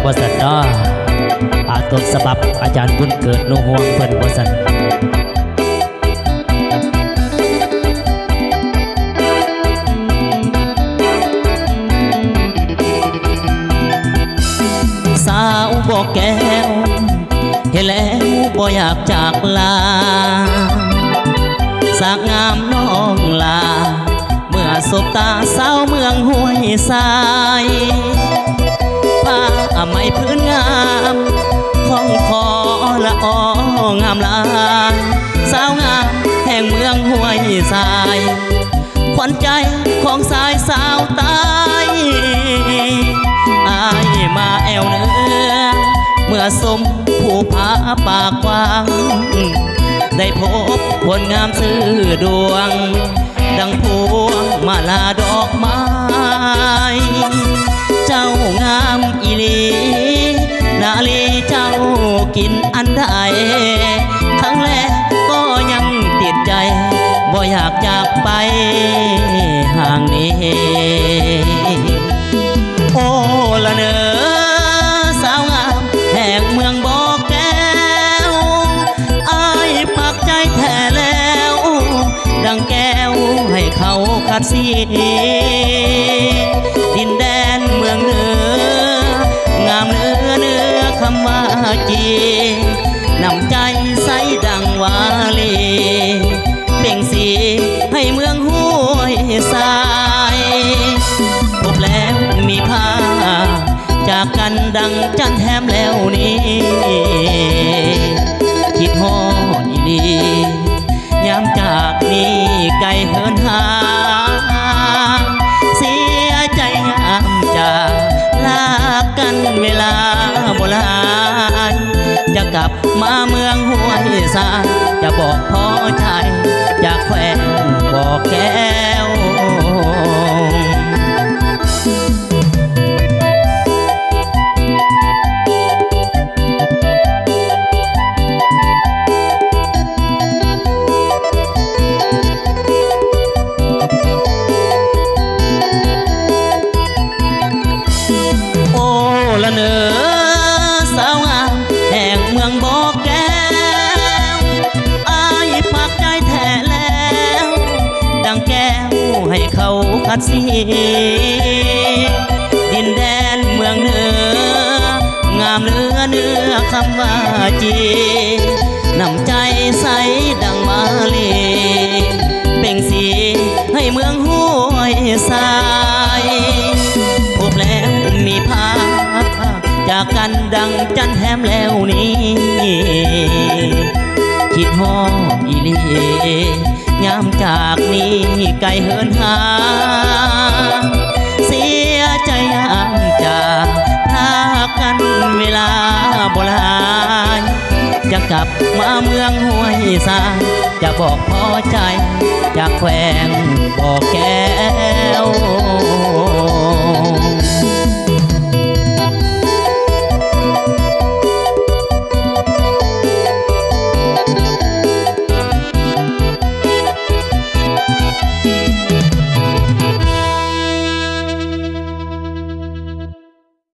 บสันเนาะต้นฉบับอาจารย์บุญเกิดนูห่วงเพิ่นบสันสาวบอกแก้วเห็นแล้วบ่อยากจากลาสากงามน้องลาเมื่อสบตาสาวเมืองห้วยทรายผ้าไหมพื้นงามของคอละอองามลาสาวงามแห่งเมืองห้วยทรายขวัญใจของสายสาวใต้อายมาแอวเหนือเมื่อสมผู้ผาปากกว้างได้พบคนงามซื่อดวงดังพวงมาลาดอกไม้เจ้างามอีหลีนาลีเจ้ากินอันใดครั้งแรกก็ยังติดใจบ่อยากจากไปห่างนี้โอ้ละเนอสาวงามแห่งเมืองบ่อแก้วอายปักใจแท้แล้วดังแก้วให้เขาคัดสีดินแดนเมืองเหนืองามเนื้อคำว่าจีนำใจใสดังวาลีเบ่งสีให้เมืองห้วยทรายพบแล้วมีผ้าจากกันดังจันแถมแล้วนี้คิดฮอดอีลียามจากนี้ไกลเหินห่างเสียใจยามจากลากันเวลาโบราณจะกลับมาเมืองห้วยทรายจะบอกพ่อชายจากแขวงบ่อแก้วละเนอสาวงามแห่งเมืองบ่อแก้วอายปักใจแท้แล้วดังแก้วให้เขาคัดสีดินแดนเมืองเหนืองามเนื้อคำว่าจีนำใจใสดังมาลีเบ่งสีให้เมืองห้วยทรายพบแล้วมีผ้าจากกันดังจันแถมแล้วนี้คิดฮอดอีลียามจากนี้ไกลเหินห่างเสียใจยามจากพากันเวลาโบราณจะกลับมาเมืองห้วยทรายจะบอกพ่อใจจากแขวงบ่อแก้ว